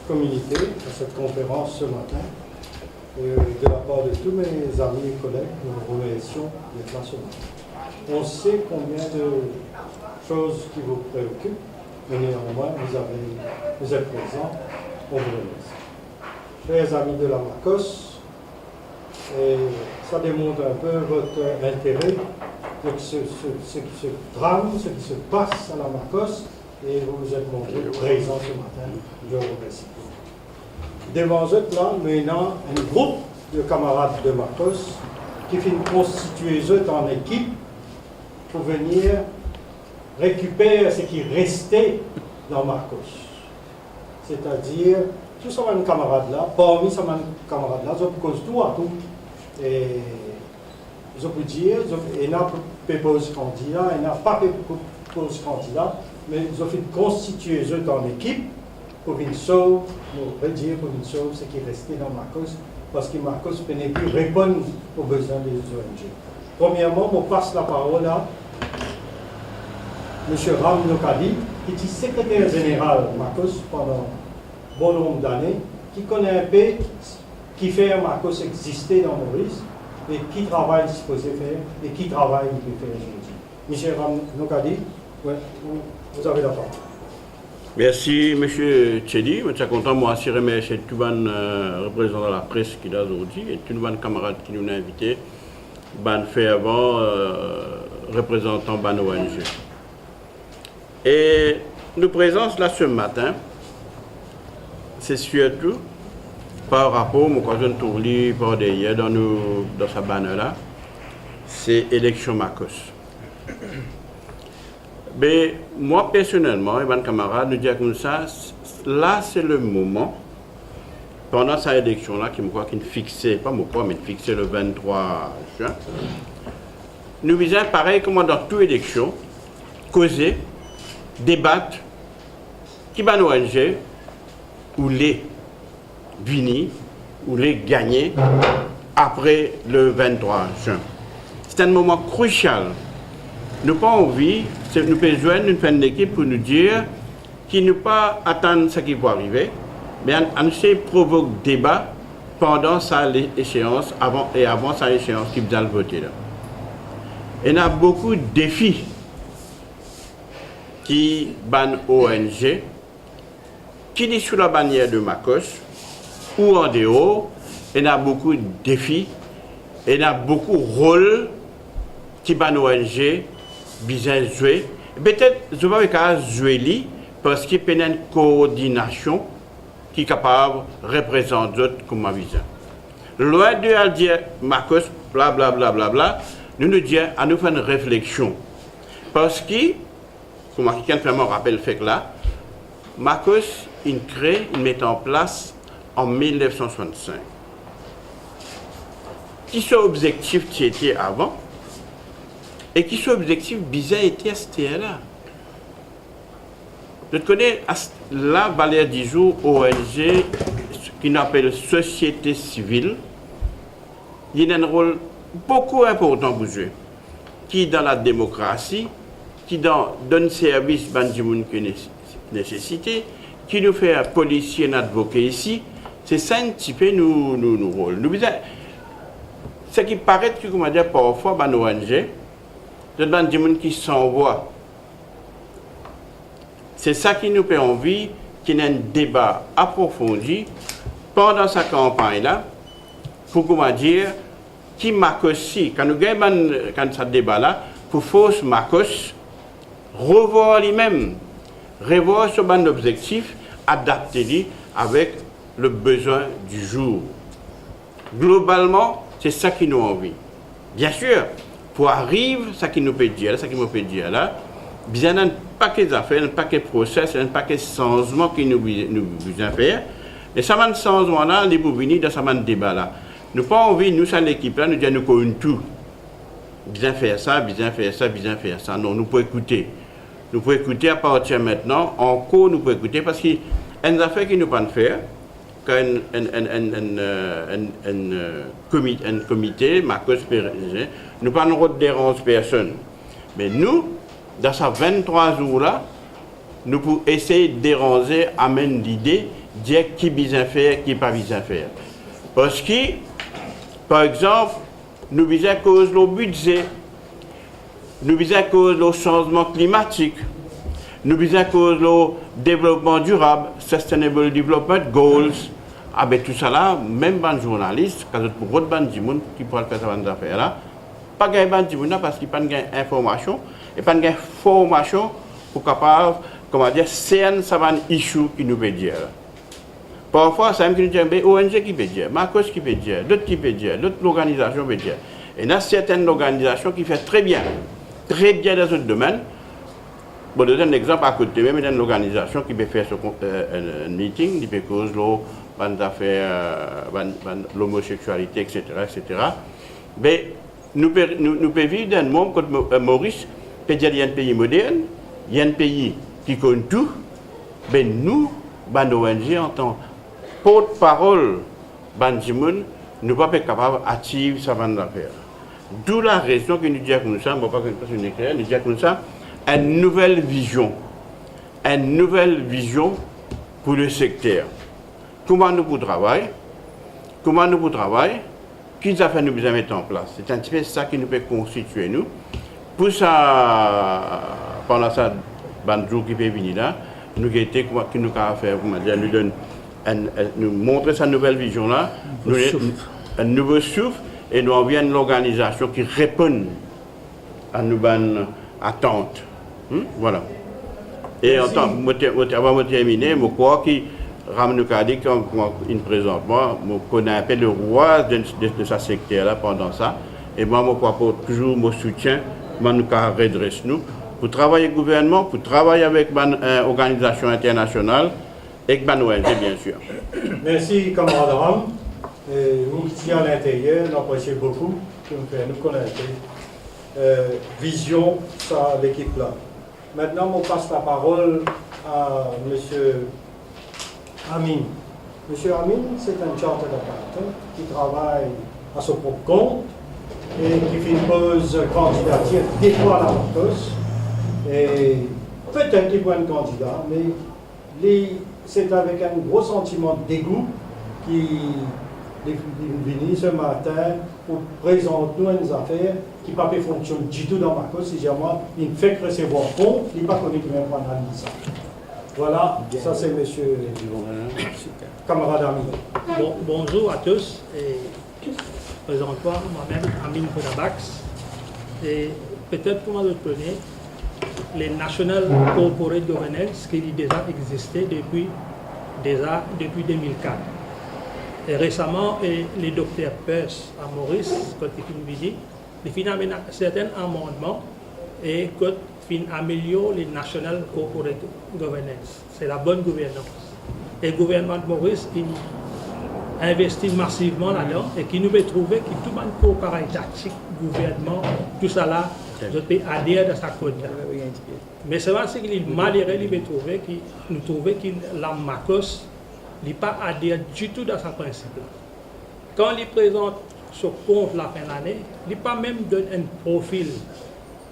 communiqué à cette conférence ce matin. De la part de tous mes amis et collègues, nous vous remercions d'être là ce matin. On sait combien de choses qui vous préoccupent, mais néanmoins, vous êtes présents, on vous remercie. Chers amis de la MACOS, ça démontre un peu votre intérêt pour ce drame, ce qui se passe à la MACOS, et vous vous êtes montrés présents ce matin. Je vous remercie. Devant eux, là, maintenant, un groupe de camarades de MACOS qui finissent constituer eux en équipe pour venir récupérer ce qui restait dans MACOS. C'est-à-dire, tous ces camarades-là, parmi ces camarades-là, ils ont cause tout à tout. Et ils ont pu dire, il n'y a pas de candidat, il n'y a pas de candidat, mais ils ont fait constituer eux en équipe pour une sauve, pour dire pour une sauve ce qui est resté dans MACOS, parce que MACOS ne peut plus répondre aux besoins des ONG. Premièrement, on passe la parole à M. Ram Nokadi, qui est secrétaire général MACOS pendant un bon nombre d'années, qui connaît un peu qui fait MACOS exister dans Maurice, et qui travaille supposé faire, et qui travaille il peut faire aujourd'hui. M. Ram Nokadi, ouais, vous avez la parole. Merci, M. Tchedi. Je suis content de remercier tous les représentants de la presse qui est là aujourd'hui et tous les camarades qui nous ont invités, ban fervent représentants de l'ONG. Et nos présences là ce matin, c'est surtout par rapport au occasion tourné par derrière dans sa bannière là, c'est élection MACOS. Mais moi personnellement, et mes camarades nous disent comme ça, là c'est le moment, pendant cette élection-là, qui me croit qu'il fixait, pas moi quoi, mais fixait le 23 juin, nous visons pareil comme dans toute élection, causer, débattre, qui va nous ONG, ou les venir, ou les gagner après le 23 juin. C'est un moment crucial. Nous n'avons pas envie, nous pouvons joindre une équipe pour nous dire qu'il ne pas attendre ce qui va arriver, mais on essaie de provoquer débat pendant sa échéance, avant sa échéance qui va le voter. Il y a beaucoup de défis qui ban ONG, qui est sous la bannière de MACOS ou en dehors. Il y a beaucoup de défis, il y a beaucoup de rôles qui ban ONG bien jouer. Peut-être je vais pas jouer parce qu'il y a une coordination qui est capable de représenter d'autres comme ma vision. Loin de dire MACOS, blablabla, bla, bla, bla, nous disons à nous faire une réflexion. Parce que, comme quelqu'un fait mon rappel fait que là, MACOS, il crée, il met en place en 1965. Qui sont objectifs qui étaient avant? Et qui sont objectifs bizarres étaient à ce là. Je connais la valeur du jour ONG, qui appelle société civile, il y a un rôle beaucoup important pour jouer, qui dans la démocratie, qui donne service à des gens qui nécessité, qui nous fait un policier, un avocat ici, c'est ça un petit peu nous rôle. Ce qui paraît que, comment dire, parfois, dans ONG, de des gens qui s'envoient. C'est ça qui nous fait envie qu'il y ait un débat approfondi pendant sa campagne-là, pour comment dire, qui MACOS, quand nous gagnons ce débat-là, pour force MACOS, revoir lui-même, revoir son objectif, adapter avec le besoin du jour. Globalement, c'est ça qui nous envie. Bien sûr, pour arriver, ça qui nous peut dire, là, bien un paquet d'affaires, un paquet de process, un paquet de changements qui nous besoin faire. Et ça, ce changement-là, il pour venir dans ce débat-là. Nous n'avons pas envie, nous, ça l'équipe-là, nous disons, nous connaissons tout. Bien faire ça, bien faire ça, bien faire ça. Non, nous pouvons écouter. Nous pouvons écouter à partir de maintenant, encore nous pouvons écouter, parce qu'il y a une affaire qui nous peuvent faire, quand un comité, MACOS, nous ne parlons pas de déranger personne. Mais nous, dans ces 23 jours-là, nous pouvons essayer de déranger, amener l'idée dire qui bien faire, qui pas bien faire. Parce que, par exemple, nous visons à cause du budget, nous visons à cause du changement climatique, nous visons à cause du développement durable, Sustainable Development Goals. Ah ben tout ça là, même les journalistes, quand pour d'autres bandes de monde qui pourraient faire ces affaires là, pas gagner bandes de monde parce qu'ils n'ont pas d'information et pas de formation pour capable, comment dire, cerner ça va issue qui nous peut dire. Parfois, ça me dit que ONG qui peut dire, Marcos qui peut dire, d'autres qui peut dire, d'autres organisations peut dire. Et il y a certaines organisations qui font très bien dans ce domaine. Bon, je donne un exemple à côté, même une organisation qui peut faire un meeting, qui peut causer l'homosexualité, etc., etc. Mais nous pouvons vivre dans un monde comme Maurice, il y a un pays moderne, il y a un pays qui connaît tout, mais nous, ONG, en tant que porte-parole, nous ne sommes pas capables d'activer ça affaire. D'où la raison que nous disons comme ça, nous disons comme ça, une nouvelle vision pour le secteur. Comment nous pouvons travailler, qu'ils affaires nous besoin mettre en place. C'est un petit peu ça qui nous peut constituer nous. Pour ça, pendant ça, le jour qui peut venir là, nous avons fait, nous donne nous montrer sa nouvelle vision là, un nouveau souffle, et nous envoyons une organisation qui répond à nos attentes. Voilà. Et avant de terminer, je crois que Ramon Kadi, comme il présente, moi, je connais un peu le roi de ce secteur-là pendant ça. Et moi, je crois que toujours mon soutien, je redresse nous pour travailler avec le gouvernement, pour travailler avec une organisation internationale et avec l'ONG, bien sûr. Merci, camarade Ram. Vous qui êtes à l'intérieur, nous apprécions beaucoup que nous connaissons. Vision, ça, l'équipe là. Maintenant, on passe la parole à M. Amin. M. Amin, c'est un chartered accountant qui travaille à son propre compte et qui fait une pause candidature des fois à la Marcos. Et peut-être qu'il peut être candidat, mais c'est avec un gros sentiment de dégoût qu'il est venu ce matin pour présenter nous une affaire qui n'a pas fonctionné du tout dans Marcos. Si moi, il ne fait que recevoir compte, il n'est pas connu comment on analyse ça. Voilà, ça c'est monsieur camarade Amin. Bonjour à tous. Présente-toi, moi-même, Amin Kodabax. Et peut-être comment le connaître, les National Corporate Governance qui déjà existé depuis 2004. Et récemment, les docteurs Peirce à Maurice, quand il dit, il a amené certains amendements et quand il améliore les National Corporate Governance. C'est la bonne gouvernance. Et le gouvernement de Maurice, il investit massivement là-dedans et qui nous peut trouver que tout le monde coopératif, gouvernement, tout ça là, je peux adhérer à sa code là. Mais c'est vrai qu'il est malheureux, il peut trouver que la Marcos n'est pas adhéré du tout dans sa principe là. Quand il présente ce compte la fin de l'année, il n'a pas même donné un profil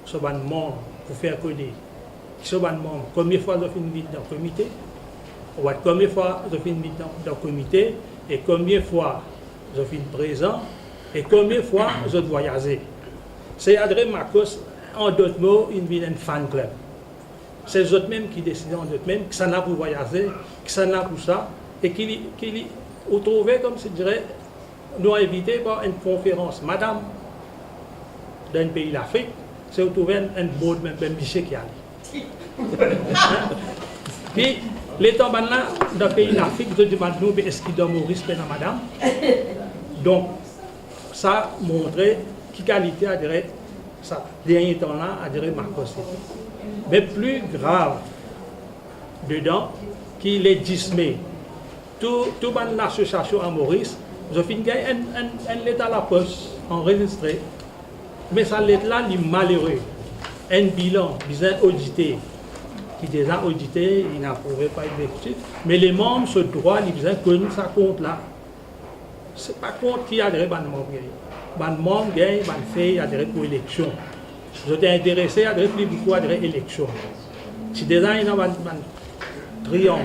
sur un membre pour faire coder. Sur un membre, combien de fois je fais une visite dans le comité, ou combien de fois je fais une visite dans le comité, et combien de fois je fais présent, et combien de fois je dois voyager. C'est André Marcos, en d'autres mots, il vient d'un fan club. C'est eux mêmes qui décident en d'autres mêmes, que ça n'a pour voyager, que ça n'a pour ça, et qu'il trouvait, comme je dirais, nous invité par une conférence, madame, d'un pays d'Afrique, c'est trouvé un board, même Michel qui allait. Puis, les temps là, dans le pays d'Afrique, je demande nous, est-ce qu'il doit mourir, madame? Donc, ça montrait qui qualité à dire ça. Dernier temps là, à dire Marcos. Mais plus grave, dedans, qu'il est dismé. Tout l'association à Maurice, je finis un lettre à la poste enregistré. Mais ça lettre là, il est malheureux. Un bilan, bien audité, qui déjà audité, il n'a pas effectif. Mais les membres, ce droit, ils ont connu sa compte là. Ce n'est pas compte qui a adhéré à mon membre. Mon membre gagne, mon fait adhéré pour l'élection. Je t'ai intéressé à adhérer plus beaucoup à l'élection. Si déjà il y a un triangle,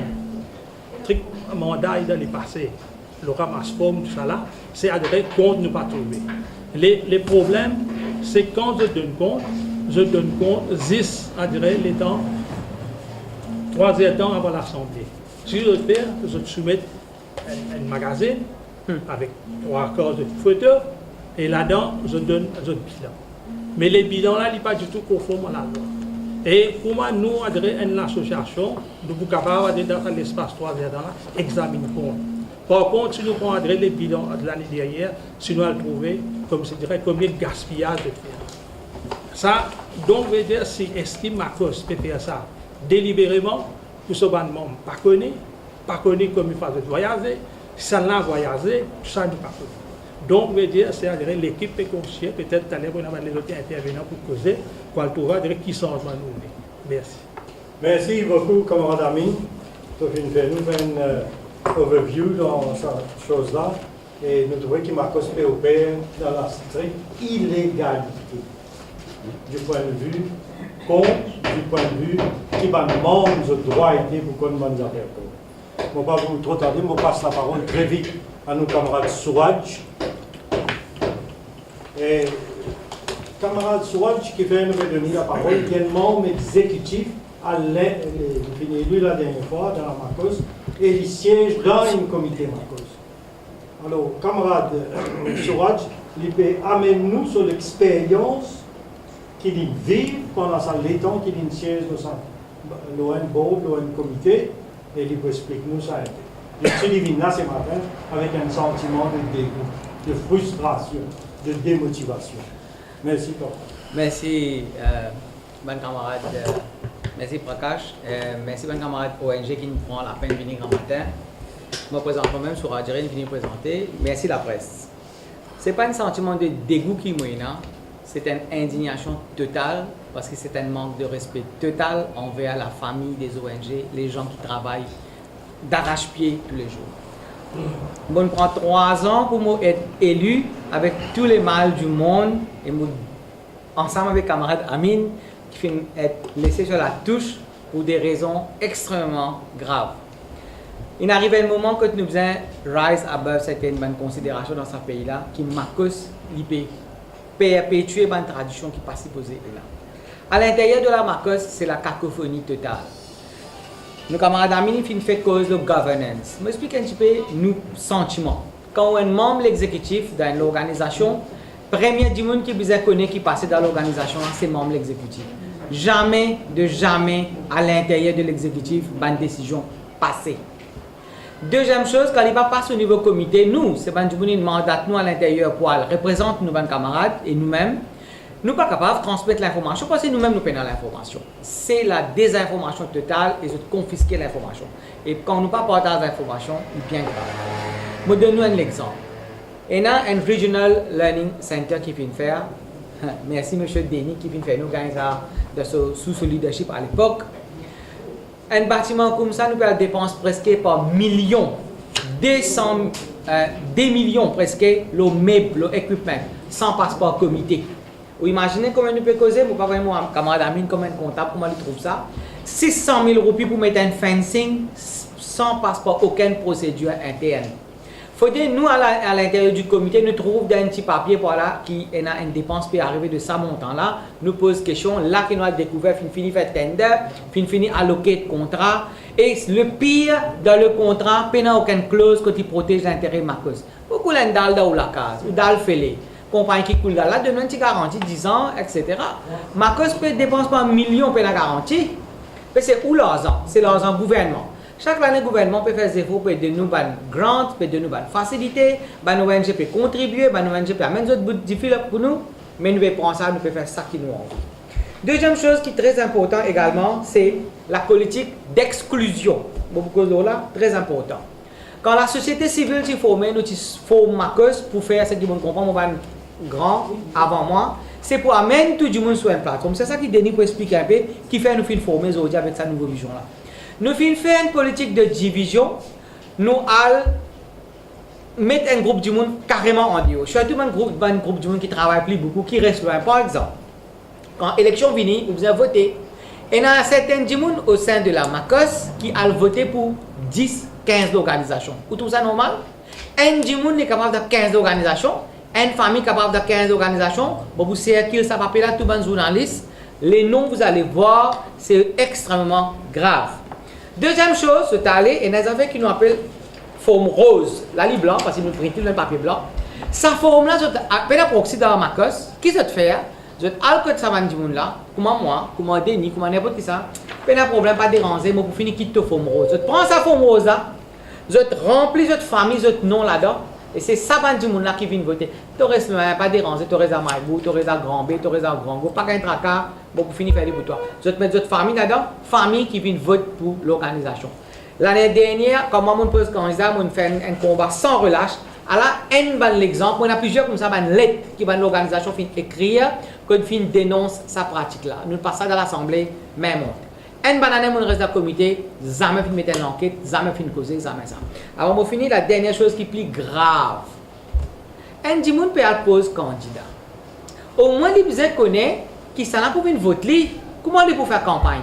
truc mandat dans les passés, le ramasse-pomme, tout ça là, c'est à dire compte ne pas trouver. Les problèmes, c'est quand je donne compte 10 à dire les temps, 3e temps avant l'Assemblée. Si je fais, je soumets un magazine avec 3 quarts de photos et là-dedans, je donne un bilan. Mais les bilans là, ils ne sont pas du tout conformes à la loi. Et pour moi, nous, à dire une association, nous sommes capables dans l'espace 3e temps là, examiner compte. Par contre, si nous prenons les bilans de l'année dernière, si nous allons trouver, comme je dirais, combien de gaspillage de faire. Ça, donc, veut dire, si estime Marcos peut faire ça délibérément, pour ce bandement, pas connu comme il faut voyager, ça l'a voyagé, ça ne pas connu. Donc, veut dire, c'est l'équipe est consciente, peut-être tout à l'heure, on a les autres intervenants pour causer, pour trouver qui changement nous. Merci. Merci beaucoup, camarade Amin. Tu as fait une overview dans cette chose-là. Et nous trouvons qu'il m'a costé dans la stricte illégalité. Du point de vue compte, du point de vue qui demande le droit été pour qu'on demande la réponse. Je ne vais pas vous trop tarder, je passe la parole très vite à nos camarades Souraj. Et camarade Souraj qui fait nous donner la parole, qui est membre exécutif à élu la dernière fois dans la Marcos et il siège dans un comité Marcos. Alors, camarade Souraj, il peut amener nous sur l'expérience qu'il vit pendant les temps qu'il siège dans l'ON Board, l'ON Comité, et il peut expliquer nous ça. Je suis venu là ce matin avec un sentiment de dégoût, de frustration, de démotivation. Merci, papa. Merci, bon camarade. Merci, Prakash. Merci, bon camarade ONG qui nous prend la peine de venir en matin. Je me présente moi-même sur Adjérine qui nous présenter. Merci, la presse. Ce n'est pas un sentiment de dégoût qui est là. C'est une indignation totale parce que c'est un manque de respect total envers la famille des ONG, les gens qui travaillent d'arrache-pied tous les jours. Bon, prend 3 ans pour être élu avec tous les mal du monde et ensemble avec camarade Amin qui finit être laissé sur la touche pour des raisons extrêmement graves. Il arrive un moment que nous devons rise above certaines bonnes considérations dans ce pays-là qui Marcos l'IP perpétuer une tradition qui passe posée là. À l'intérieur de la Marcos, c'est la cacophonie totale. Nos camarades amis fait cause de governance. Je m'explique un petit peu nos sentiments. Quand on est membre de l'exécutif dans l'organisation, premier du monde qui vous connaît qui passe dans l'organisation, c'est membre de l'exécutif. Jamais à l'intérieur de l'exécutif, une décision passée. Deuxième chose, quand il va passer au niveau comité, nous, c'est pas du mandat nous à l'intérieur pour représenter nos camarades et nous-mêmes, nous ne sommes pas capables de transmettre l'information parce que nous-mêmes nous prenons l'information. C'est la désinformation totale et de confisquer l'information. Et quand nous ne pas partager l'information, c'est bien grave. Je donne un exemple. Il y a un Regional Learning Center qui vient faire. Merci M. Denis qui vient faire nous gagner sous ce leadership à l'époque. Un bâtiment comme ça, nous payons dépenses presque par millions, des millions presque, le meuble, l'équipement, sans passeport comité. Vous imaginez combien nous pouvons causer? Vous pouvez voir un camarade Amine comme un comptable, comment il trouve ça? 600 000 roupies pour mettre un fencing sans passeport, aucune procédure interne. Faut dire, nous, à l'intérieur du comité, nous trouvons un petit papier voilà, qui a une dépense qui peut arriver de ce montant-là. Nous pose question, là, qui nous a découvert, fini fait tender, fini alloqué de contrat. Et le pire, dans le contrat, il n'y a aucune clause qui protège l'intérêt de Marcos. Beaucoup d'en dalle dans la case, ou dans le fêlé. Compagnie qui coule là, donne une garantie, 10 ans, etc. Marcos peut dépenser par millions pour la garantie. Mais c'est où l'argent? C'est l'argent gouvernement. Chaque année, le gouvernement peut faire des efforts pour aider nous, grant, peut aider nous, facilité, nous ONG peut contribuer, nous ONG peut amener d'autres bouts de fil pour nous, mais nous pouvons prendre ça, nous pouvons faire ça qui nous envie. Deuxième chose qui est très importante également, c'est la politique d'exclusion. Beaucoup de là, très important. Quand la société civile s'est formée, nous formons Marcos pour faire ce qui vont comprendre, grand avant moi, c'est pour amener tout le monde sur une plateforme. C'est ça qui Denis pour expliquer un peu, qui fait nous former aujourd'hui avec sa nouvelle vision là. Nous faisons une politique de division, nous allons mettre un groupe du monde carrément en duo. Surtout un groupe du monde qui travaille plus beaucoup, qui reste loin. Par exemple, quand l'élection vient, vous avez voté. Et il y a certains du monde au sein de la Marcos qui ont voté pour 10 15 organisations. Vous trouvez ça normal? Un monde est capable de 15 organisations, une famille capable de 15 organisations, vous circulez ça papier là, tout le monde journaliste, les noms vous allez voir, c'est extrêmement grave. Deuxième chose, c'est aller, et les affaires qui nous appellent forme rose, la lit blanc, parce qu'ils nous prêtent le papier blanc. Sa forme là, c'est un proxy dans ma cause, qui se fait? Je vais alcool ça va dire là, comme moi, comme Denis, comme n'importe qui ça. Pas de problème, pas déranger, mais pour finir quitte forme rose. Je prends sa forme rose là, je remplis votre famille, votre nom là-dedans, et c'est ça va dire là qui vient voter. Tu restes pas déranger, tu restes à Maïbou, tu restes à Grand B, tu restes à Grand Go, pas qu'un tracas, bon pour finir faire pour toi. Je te mets votre famille là-dedans, famille qui vient voter pour l'organisation. L'année dernière, comme moi, mon poste candidat, on fait un combat sans relâche. Alors, un bon exemple, on a plusieurs comme ça, une lettre qui va l'organisation écrire, qu'on dénonce sa pratique-là. Nous passons dans l'Assemblée, même on. Un bon année, on reste dans le comité, jamais fin mettre l'enquête, jamais fin causer, jamais ça. Alors, on finit la dernière chose qui est plus grave. Un dimoun peut être pose candidat. Au moins, les besoins connaissent qui s'en a pour une vote, comment ils pour faire campagne.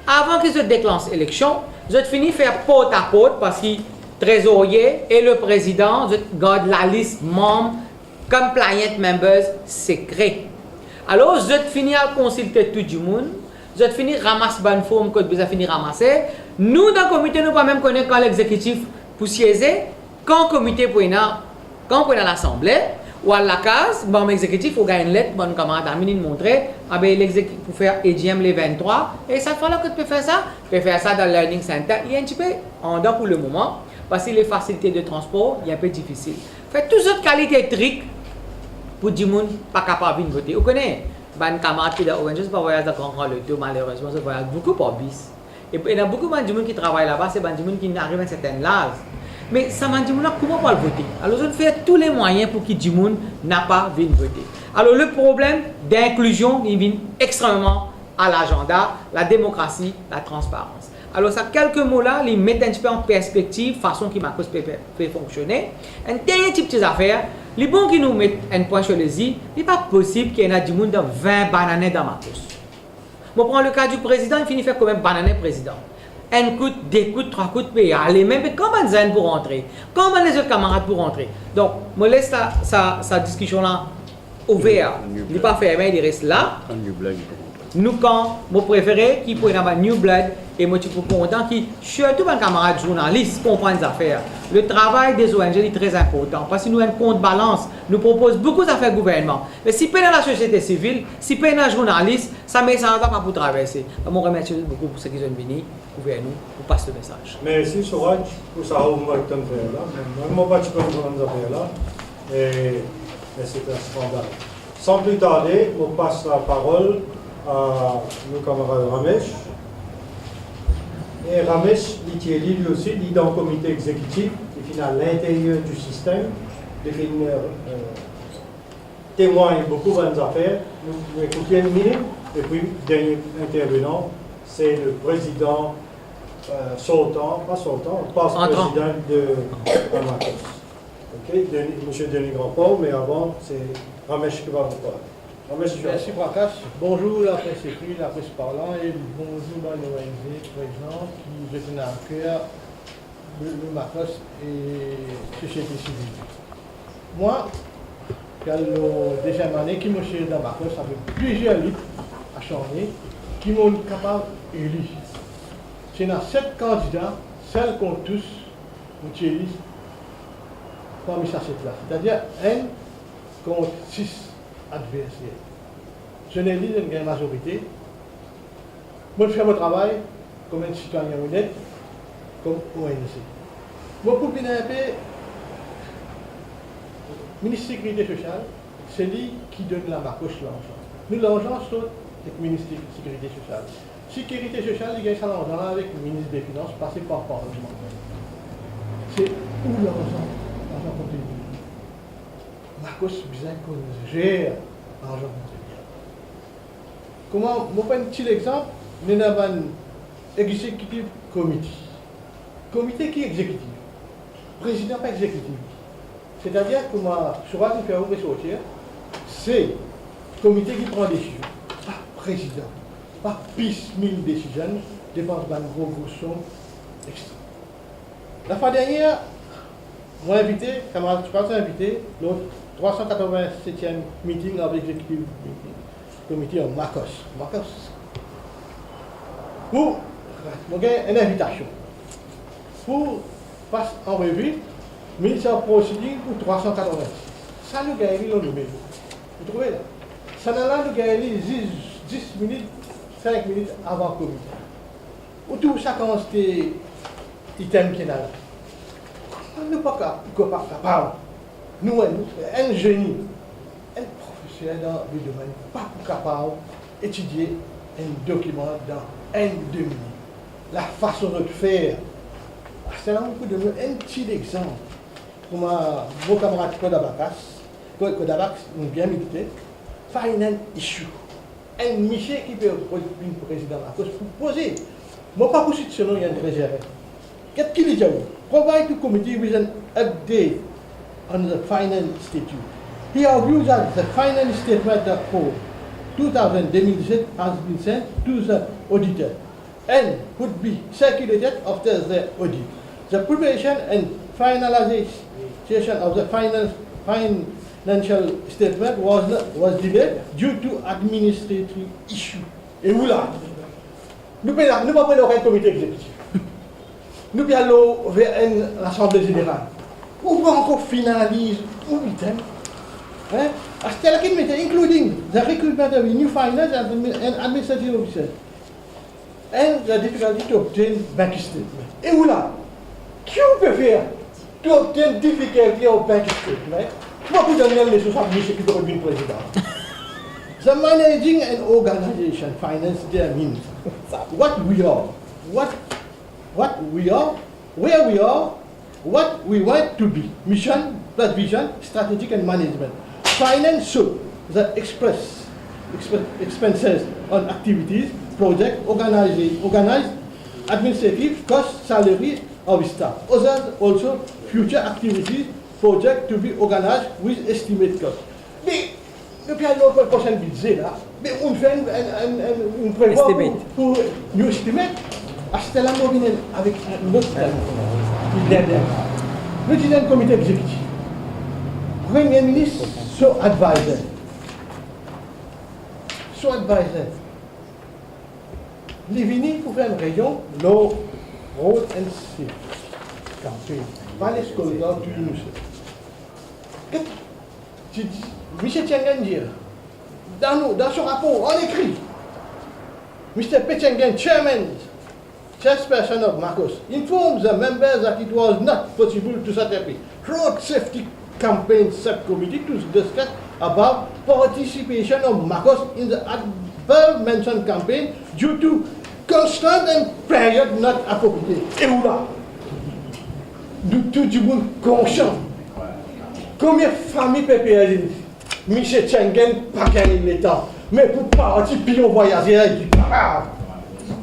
Avant qu'ils se déclenchent l'élection, je finis faire porte à porte parce que trésorier et le président gardent la liste membres compliant members secrets. Alors, je finis à consulter tout le monde, je finis à ramasser bonne forme que vous avez fini ramasser. Nous, dans le comité, nous ne pouvons même connaître quand l'exécutif pour siéger, quand le comité pour quand on est à l'Assemblée, ou à la case, bon, l'exécutif, on a une lettre, bon, camarade Amine nous montrer, l'exécutif pour faire EGM les 23, et ça fait là que tu peux faire ça. Tu peux faire ça dans le Learning Center. Il y a un petit peu en dehors pour le moment, parce que les facilités de transport, il est un peu difficile. Faites toutes autres qualités triques pour dire monde pas capable de voter. Vous connaissez, un camarade qui est dans ONG, c'est pas voyage dans Grand le tour, malheureusement, c'est voyage beaucoup par bis. Et il y a beaucoup de gens qui travaillent là-bas, c'est des gens qui arrivent à un certain âge. Mais ça m'a dit, comment on va voter? Alors, je fais tous les moyens pour que du monde n'a pas vu voter. Alors, le problème d'inclusion, il vient extrêmement à l'agenda, la démocratie, la transparence. Alors, ça, quelques mots-là, ils mettent un petit peu en perspective, façon qui m'a fait fonctionner. Un dernier type de affaires, les bons qui nous mettent un point sur les i, il n'est pas possible qu'il y ait du monde de 20 bananes dans ma course. On prend le cas du président, il finit faire combien de bananes président? Un coup, deux coups, trois coups de paye. Allez, même comment ils pour rentrer? Comment les autres camarades pour rentrer? Donc, je laisse sa discussion-là ouverte. Il n'est pas fermé, il reste là. Nous, quand je préfère qui peut avoir New Blood et moi, je suis content qui, surtout un camarade journaliste, comprend les affaires. Le travail des ONG est très important parce que nous avons un compte balance, nous propose beaucoup d'affaires gouvernement. Mais si pas dans la société civile, si pas dans les journalistes, ça ne va pas pour traverser. Je vous remercie beaucoup pour ceux qui sont venus, pour nous, pour passer le message. Merci Souraj pour ça, vous m'avez fait là. Moi, je ne peux pas vous faire là. Et c'est un scandale. Sans plus tarder, on passe la parole à nos camarades Ramesh. Et Ramesh, il est lui aussi, il est dans le comité exécutif, il est à l'intérieur du système, il témoigne beaucoup de bonnes affaires. Nous écoutons une minute, et puis, dernier intervenant, c'est le président sortant, pas sortant, passe-président de Amacos. Ok, M. Denis Grandport, mais avant, c'est Ramesh qui va vous parler. Merci Prakash. Bonjour la presse écrite, la presse parlant et bonjour à l'ONG présent qui veut à cœur le Macos et société civile. Moi, qui a la deuxième année qui me suis dans Macos avec plusieurs livres à changer qui m'ont capable d'élu. C'est dans 7 candidats, celles qu'on tous, nous élisent parmi ça 7 là. C'est-à-dire 1 contre 6. Adversaire. Je n'ai dit une majorité. Moi, je fais mon travail comme un citoyen honnête, comme ONG. Moi, pour finir un peu, le ministre de la Sécurité sociale, c'est lui qui donne la marcoche l'argent. Nous, l'argent, c'est le ministre de la Sécurité sociale. Sécurité sociale, il gagne ça l'argent avec le ministre des Finances, passé par le Parlement. C'est où l'argent? L'argent contribué. Marcos besoin qu'on gère l'argent contribuable. Comment, je prends un petit exemple, nous avons un exécutif comité. Comité qui est exécutif. Président pas exécutif. C'est-à-dire que moi, je vais faire ouvrir sortir, c'est le comité qui prend des décisions. Pas président. Pas pisse 1000 décisions, dépense d'un gros somme extra. La fois dernière, moi invité, camarade Tupas a invité, le 387e meeting avec l'exécutif comité en Marcos. Pour une invitation. Pour passer en revue, ministère procédure pour 386. Ça nous gagne le numéro. Vous trouvez là? Ça nous gagne 10 minutes, 5 minutes avant le comité. Ou tout ça quand c'était item qui est là. Nous ne sommes pas capables. Nous, un génie, un professionnel dans le domaine, pas capable d'étudier un document dans un demi. La façon de faire. C'est là où je donne un petit exemple. Pour mon camarade Kodabax, nous bien milité, final issue. Un monsieur qui peut être président à cause pour poser. Moi, pas possible selon il y a une réserve. Qu'est-ce qu'il dit? Provide the committee with an update on the finance statute. He argues that the finance statement for 2017 has been sent to the auditor and would be circulated after the audit. The preparation and finalization of the financial statement was delayed due to administrative issues. Et où là? Nous ne pouvons pas prendre un comité exécutif. Nous allons vers une assemblée générale. Ou pas encore finalise ou item. Including the recruitment of a new finance and administrative officer. And the difficulty to obtain bank statement. Et où là? Qui peut faire to obtain difficulty of bank statement? Moi, pour donner les choses à M. qui doit être président. The managing and organization finance there means what we are, what we are, where we are, what we want to be. Mission, plus vision, strategic and management. Finance show the expenses on activities, project, organized, administrative, cost, salary of staff. Others also future activities, project to be organized with estimate cost. Mais depuis le prochain budget là, mais on fait une prévoir pour nous estimer. Acheter la mobile avec notre nous disons un comité exécutif. Premier ministre, son advisor. Il est venu pour faire une réunion, l'eau, road and sea. Campagne. Pas les scolaires, tout le monde. Michel Tiangen dit, dans son rapport, on écrit, Mr. Petchengen, chairperson of Marcos, informed the members that it was not possible to set up a road safety campaign subcommittee to discuss about participation of Marcos in the above-mentioned campaign due to constant and period not appropriate. Et où là? Nous tout du monde conscient. Combien de familles PPL Michel Tiangen pas gagné l'État, mais pour partir puis on voyager, il dit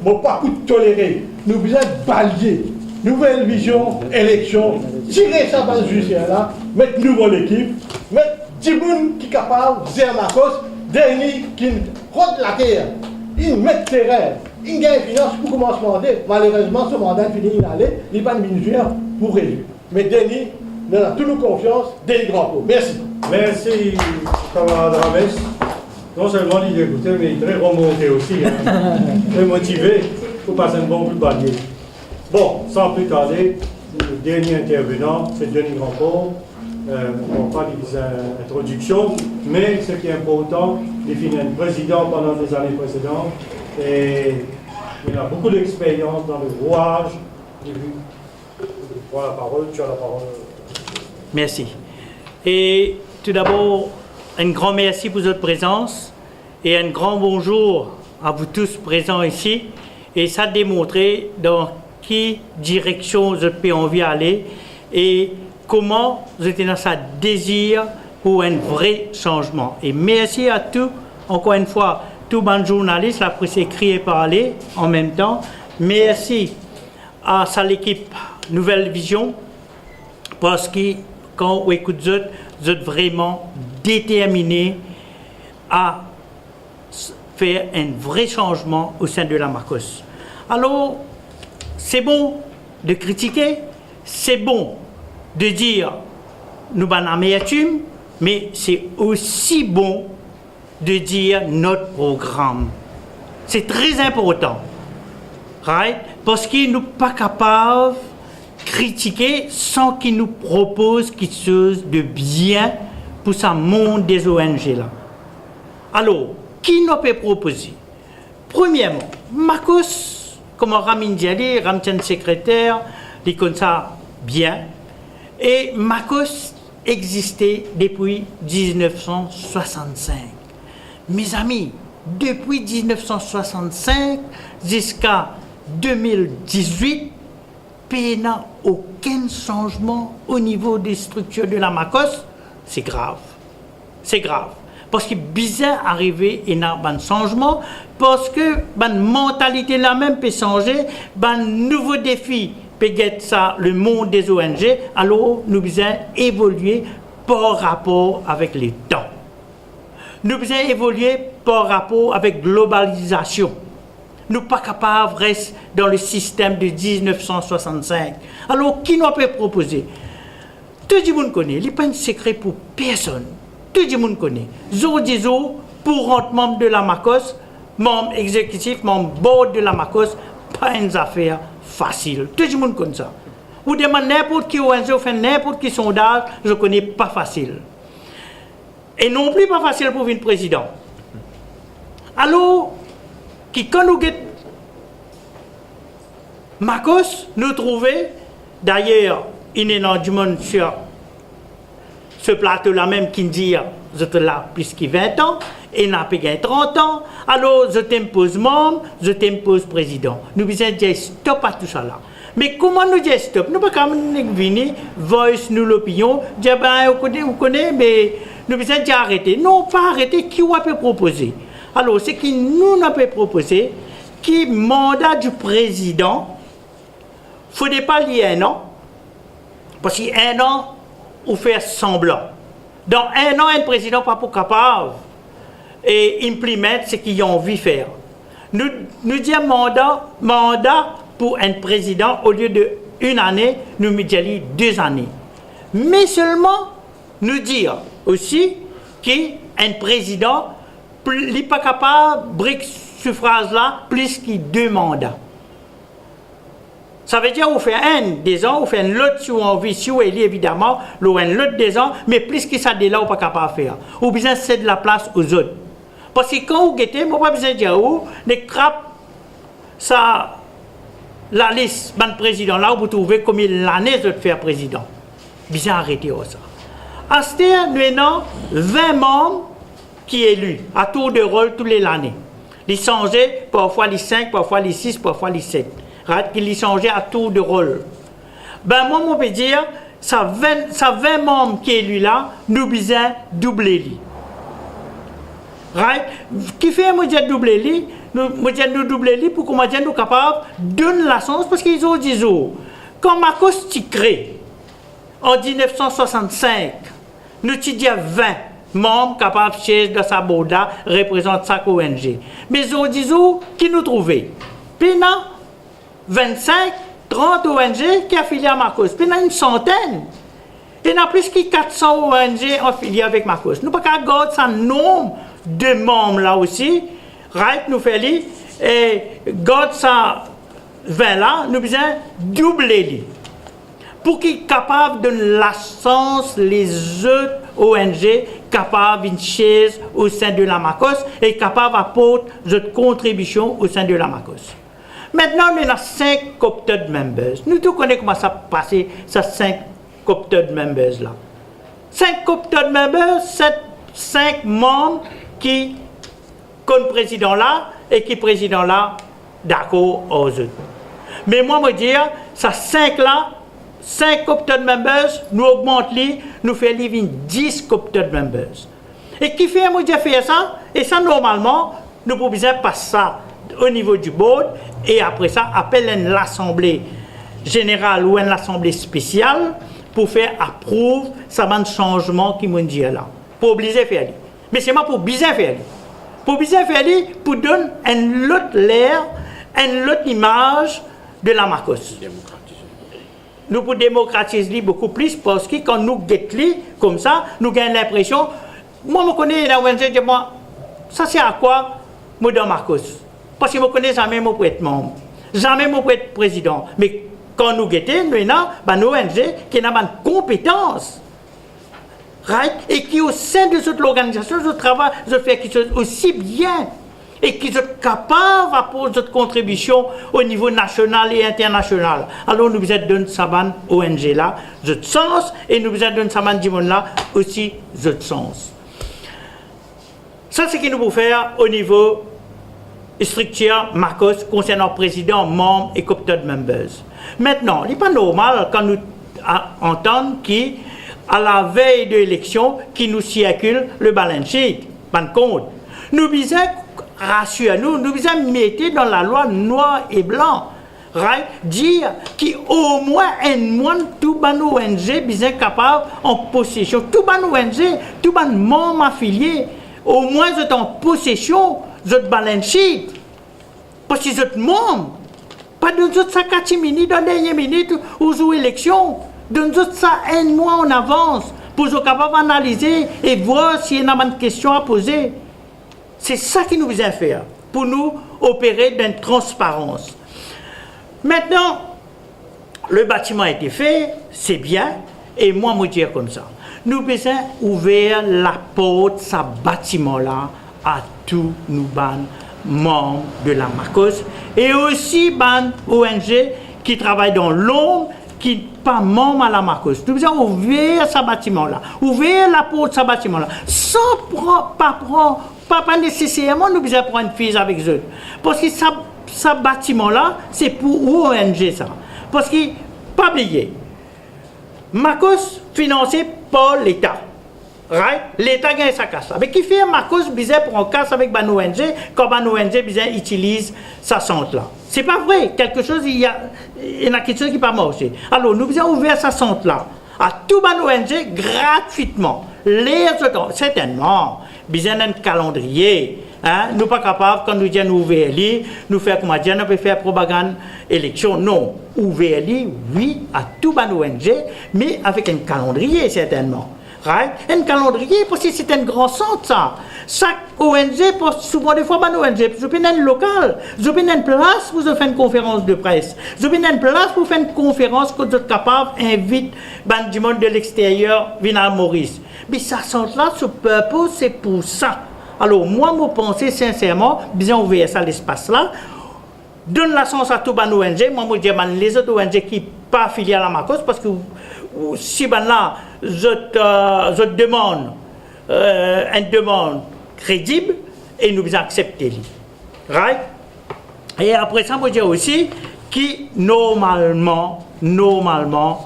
bon, pas pour tolérer. Nous besoin de balayer. Nouvelle vision, élection, tirer ça dans le judiciaire là, mettre nouveau l'équipe, mettre 10 personnes qui sont capables, Zermakos, dernier qui rôde la terre, ils mettent terrain, ils gagnent finance pour commencer à demander. Malheureusement, ce mandat finit, il allait, il n'est pas de ministère pour résoudre. Mais dernier, nous avons toute confiance, des grands pots. Merci. Merci, camarade Rames. Non seulement il est écouté, mais il est très remonté aussi, hein. Très motivé pour passer un bon coup de balai. Bon, sans plus tarder, le dernier intervenant, c'est Denis Grandpont. On ne va pas dire introduction, mais ce qui est important, il est président pendant les années précédentes et il a beaucoup d'expérience dans le rouage. Voilà la parole, tu as la parole. Merci. Et tout d'abord, un grand merci pour votre présence et un grand bonjour à vous tous présents ici. Et ça démontre dans quelle direction vous avez envie d'aller et comment vous êtes dans ce désir pour un vrai changement. Et merci à tous, encore une fois, tous les journalistes, la presse écrite et parler en même temps. Merci à l'équipe Nouvelle Vision parce que quand on écoute vous êtes vraiment déterminés à faire un vrai changement au sein de la Marcos. Alors, c'est bon de critiquer, c'est bon de dire nous avons amertume, mais c'est aussi bon de dire notre programme. C'est très important, right? Parce qu'ils ne sont pas capables de critiquer sans qu'ils nous proposent quelque chose de bien pour ce monde des ONG là. Alors, qui nous peut proposer? Premièrement, Marcos, comme Ramin Diali, Ramtian secrétaire, il connaît ça bien. Et Marcos existait depuis 1965. Mes amis, depuis 1965 jusqu'à 2018, il n'y a aucun changement au niveau des structures de la Marcos. C'est grave. C'est grave. Parce que bizarre arrivé et n'a pas de changement, parce que la mentalité la même peut changer, un nouveau défi peut être ça, le monde des ONG, alors nous devons évoluer par rapport avec les temps. Nous devons évoluer par rapport avec globalisation. Nous ne sommes pas capables de rester dans le système de 1965. Alors, qui nous peut proposer? Tout le monde connaît, il n'y a pas un secret pour personne. Tout le monde connaît. Zordizo, pour rentrer membre de la Marcos, membre exécutif, membre board de la Marcos, pas une affaire facile. Tout le monde connaît ça. Vous demandez n'importe qui ONG, ou fait n'importe qui sondage, je ne connais pas facile. Et non plus pas facile pour une président. Alors, quand nous guettons Marcos, nous trouvons, d'ailleurs, il y a du monde sur ce plateau-là même qui dit, je suis là plus que 20 ans, et n'a pas 30 ans, alors je t'impose membre, je t'impose président. Nous devons dire stop à tout ça là. Mais comment nous dire stop? Nous ne pouvons pas venir, voice nous l'opinion, dire ben, vous connaissez, mais nous devons dire arrêter. Non, pas arrêter, qui on peut proposer? Alors, ce qui nous a peut proposer, qui mandat du président, il ne faudrait pas lier un an, parce qu'un an, on fait semblant. Dans un an, un président n'est pas capable d'implémenter ce qu'ils ont envie de faire. Nous disons mandat pour un président, au lieu d'une année, nous disons 2 années. Mais seulement, nous dire aussi qu'un président n'est pas capable de briquer ce phrase-là plus que 2 mandats. Ça veut dire qu'on fait un des ans, on fait un lot si on a envie, si on est évidemment, on fait un lot des ans, mais plus que ça, de là, on n'est pas capable de faire. On a besoin de céder la place aux autres. Parce que quand vous guettez, on n'a pas besoin de dire où, les crapes, ça, la liste, le président, là, vous trouvez combien l'année de faire président. Bien arrêter ça. À ce temps, nous avons 20 membres qui sont élus à tour de rôle tous les années. Ils changent parfois les 5, parfois les 6, parfois les 7. Ils changent à tour de rôle. Ben moi, on peut dire, ça 20 membres qui sont élus là, nous besoin doubler lui. Right? Qui fait moi dire doubler lui? Nous doubler lui pour qu'on nous sommes capables de donner la chance parce qu'ils ont dit quand Marcos crée en 1965, nous avons dit 20 membres capables de siéger dans sa boda représentent sa ONG. Mais ils ont dit qui nous trouvaient. Puis non, 25, 30 ONG qui affiliés à Marcos. Puis il y a une centaine. Il y a plus que 400 ONG affiliés avec Marcos. Nous ne pouvons pas garder ce nombre de membres là aussi. Right, nous faisons et garde ça 20 là, nous besoin doubler pour qu'ils soient capables de la chance les autres ONG capables d'une chaise au sein de la Marcos et capables d'apporter notre contribution au sein de la Marcos. Maintenant, on a 5 co-opted members. Nous tous connaissons comment ça passe, ces 5 co-opted members là. 5 co-opted members, 5 membres qui comme président là et qui président là d'accord aux autres. Mais moi, je dire, ça 5 là, 5 co-opted members, nous augmentons, nous faisons 10 co-opted members. Et qui fait, moi, je fais ça, et ça, normalement, nous pouvons passer ça au niveau du board, et après ça, appelle une assemblée générale ou une assemblée spéciale pour faire approuve ça va un changement qui m'ont dit là. Pour obliger à faire. Mais c'est moi pour bien faire. Pour bien faire, pour donner une autre l'air, une autre image de la Marcos. nous pour démocratiser beaucoup plus parce que quand nous guettons comme ça, nous gagnons l'impression, moi je connais la ONG, je dis moi, ça c'est à quoi moi dans Marcos? Parce que je ne connais jamais mon pour être membre, jamais mon pour être président. Mais quand nous guettons, nous avons une ONG qui a une compétence. Right? Et qui au sein de cette organisation, je travaille, je fais quelque chose aussi bien. Et qui sont capables d'apporter cette contribution au niveau national et international. Alors nous vous êtes donné Saban ONG là, ce sens, et nous vous êtes donné Saban Dimon là aussi ce sens. Ça c'est ce que nous pouvons faire au niveau structure Marcos concernant président, membres et co-opted members. Maintenant, il n'est pas normal quand nous entendons qu'à la veille de l'élection, qui nous circule le balance sheet, ban compte. Nous disons rassurez-nous, nous devons mettre dans la loi noir et blanc, right? Dire qu'au moins un mois, tout ban ONG besoin capable en possession, tout ban ONG, tout ban membre affilié, au moins vous êtes en possession de votre balance sheet, parce que vous êtes membre, pas de votre ça 4 minutes, dans la dernière minute aux élections, de ça un mois en avance, pour être capable d'analyser et voir s'il y a une question à poser. C'est ça qui nous vient faire, pour nous opérer dans une transparence. Maintenant, le bâtiment a été fait, c'est bien, et moi, je dire comme ça. Nous devons ouvrir la porte de ce bâtiment-là à tous nos membres de la Marcos, et aussi les ONG qui travaillent dans l'ombre, qui ne sont pas membres à la Marcos. Nous devons ouvrir ce bâtiment-là, ouvrir la porte de ce bâtiment-là, sans pas nécessairement nous devons prendre une fille avec eux. Parce que ce bâtiment-là, c'est pour ONG ça. Parce que, pas oublier, Marcos financé par l'État. Right? L'État gagne sa casse. Mais qui fait Marcos besoin pour un casse avec une ONG, quand une ONG besoin utilise sa centre-là. C'est pas vrai. Quelque chose, il y en a quelque chose qui n'est pas marché. Alors, nous devons ouvrir sa centre-là à tout une ONG gratuitement. Certainement. Besoin d'un calendrier. Hein? Nous ne sommes pas capables, quand nous disons ouvrir, nous faire comme dire, nous peut faire propagande élection. Non. Ouvrir, oui, à tout ban ONG, mais avec un calendrier, certainement. Right? Un calendrier, parce que c'est un grand centre, ça. Chaque ONG, souvent des fois, ban ONG, vous avez un local, vous avez une place pour faire une conférence de presse, vous avez une place pour faire une conférence que vous êtes capable d'inviter du monde de l'extérieur, venir à Maurice. Mais ça centre-là, ce purpose, c'est pour ça. Alors, moi, je pense sincèrement, bien ouvrir ça, l'espace-là, donne la chance à tout ban ONG, moi, je dis, les autres ONG qui ne sont pas affiliés à la Marcos, parce que si là, je demande une demande crédible, et nous devons accepter. Right? Et après ça, je dire aussi que normalement, nous devons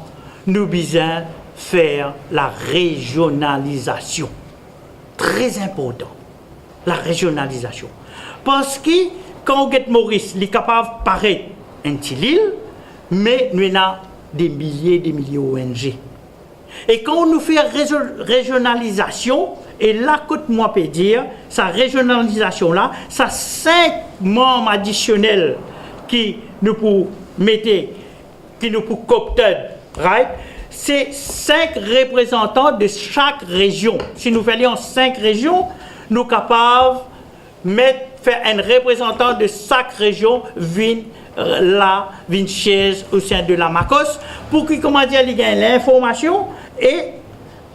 faire la régionalisation. Très important. La régionalisation. Parce que quand on get Maurice, il est capable de paraître un petit île, mais nous avons des milliers d'ONG. Et quand on nous fait régionalisation, et là, moi peut dire, sa régionalisation-là, ça 5 membres additionnels qui nous pour mettre, qui nous pour coopter, right? C'est 5 représentants de chaque région. Si nous faisons 5 régions, nous sommes capables de faire un représentant de chaque région vienne là, une chaise au sein de la Marcos pour qu'il gagne l'information et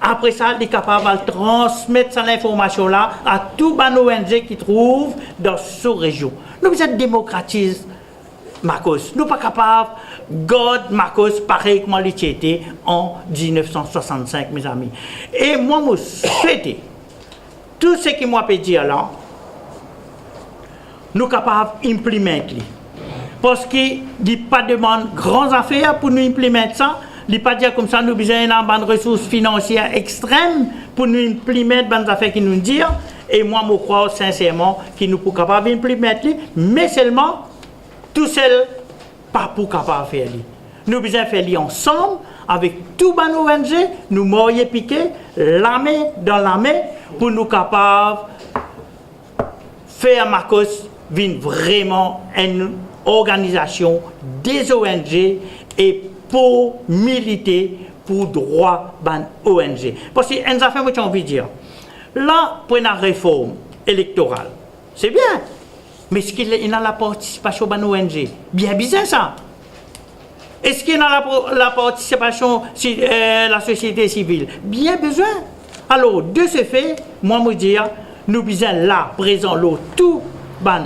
après ça, il est capable de transmettre cette information-là à tout les ONG qui trouvent dans cette région. Nous sommes démocratiser Marcos. Nous ne sommes pas capables de garder Marcos pareil comme il était en 1965, mes amis. Et moi, je souhaite tout ce que moi peux dire là, nous sommes capables d'implémenter. Parce qu'il n'y a pas de grandes affaires pour nous implémenter ça. Il n'y a pas dire comme ça, nous avons besoin de ressources financières extrêmes pour nous implémenter des affaires qui nous disent. Et moi, je crois sincèrement que nous sommes capables d'implémenter, mais seulement tout seul, pas pour capable faire. Nous avons besoin de faire ensemble avec tout les ONG, nous moyens piquer, la main dans la main, pour nous capables de faire Marcos vraiment une organisation des ONG et pour militer pour droit ban ONG. Parce que une affaire, moi j'ai envie de dire, là, pour une réforme électorale, c'est bien, mais est-ce qu'il y a la participation ban ONG? Bien bizarre ça. Est-ce qu'il y a la participation de la société civile? Bien besoin. Alors, de ce fait, moi me dire, nous besoin là, présent, là, tout ban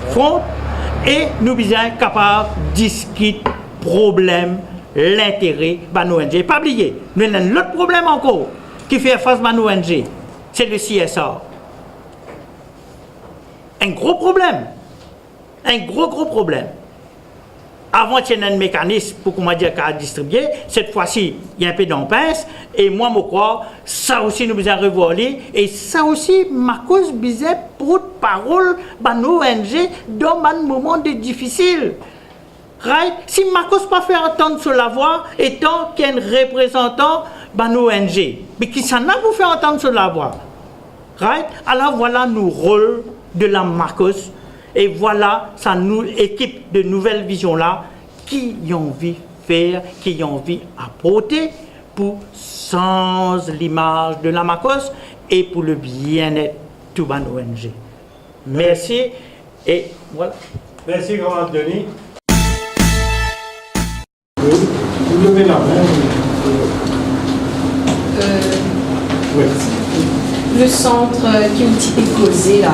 front, et nous besoin capable de discuter problème, l'intérêt de l'ONG. Pas oublier, nous avons l'autre problème encore qui fait face à l'ONG, c'est le CSR. Un gros problème. Un gros problème. Avant, il y a un mécanisme pour comment dire qu'à distribuer. Cette fois-ci, il y a un peu d'impasse. Et moi, je crois, ça aussi, nous devons revoir. Et ça aussi, ma cause, bizarre pour parole, nos ONG, dans un moment difficile. Right? Si ma cause pas faire entendre sur la voix, étant qu'un représentant nos ONG, mais qui s'en a pour faire entendre sur la voix. Right? Alors voilà nos rôles de la Marcos. Et voilà, ça nous équipe de nouvelles visions-là qui ont envie de faire, qui ont envie d'apporter pour changer l'image de la Marcos et pour le bien-être de tout le ONG. Merci et voilà. Merci, grand Denis. Vous levez la main. Oui. Le centre qui est posé là,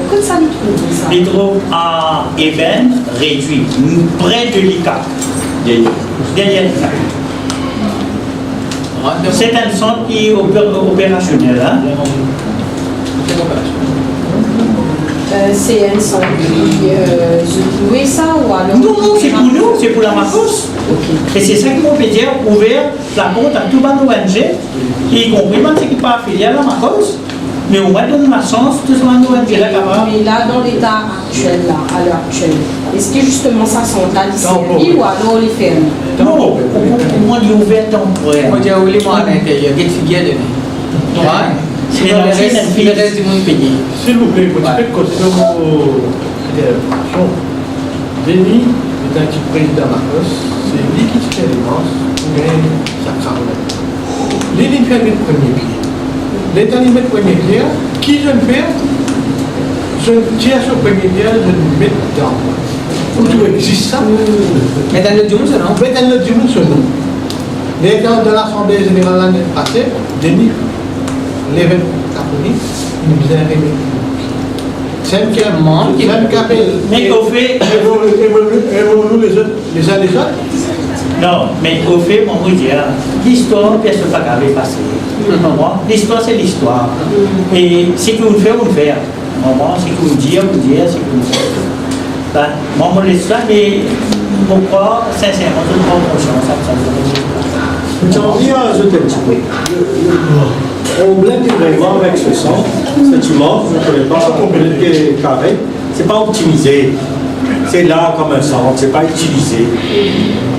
comment ça les trouve ça? Les trouve à Eben réduit, près de l'ICA. Derrière l'ICA. C'est un centre qui est opérationnel. Hein? C'est un centre qui se louait ça ou alors? Non, c'est pour nous, c'est pour la Marcos. Okay. Et c'est ça qui m'a fait dire ouvert la porte à tout le monde ONG, y compris même ceux qui ne sont pas affiliés à la Marcos, mais au moins donne la chance, tout le monde ONG là capable. Mais là, dans l'état actuel, là, à l'heure actuelle, est-ce que justement ça centrale servi ou alors les ferme? Non, au moins il est ouvert temporaire. Moi, j'ai oublié moi à l'intérieur, quelle figure de nous. Sinon, le reste du monde payé. S'il vous plaît, vous pouvez continuer vos interventions. Denis est un petit président Marcos, c'est lui qui tient les manches, mais ça crame. Denis fait le premier pied. L'état de mettre le premier pied, qui je ne fais, je tire sur le premier pied, je le mets dedans. Où tu existe ça? Mais dans le Djoum, c'est non? Mais dans le Djoum, c'est non. Mais dans l'Assemblée générale l'année passée, Denis, l'événement catholique, nous disait c'est un qui est membre, qui appelle. Mais au fait. Aimons-nous les uns les autres? Non, mais au fait, mon Dieu, l'histoire, personne ne va pas passer. L'histoire, c'est l'histoire. Et ce que vous faites, vous faites. Ce que vous dites, vous dites, ce que vous faites. Moi, je laisse ça, mais pourquoi, sincèrement, je ne prends pas conscience. J'ai envie d'ajouter un petit peu. Le problème vraiment avec ce centre, cette image, je ne connais pas, le est carré, c'est pas optimisé. C'est là comme un centre, c'est pas utilisé.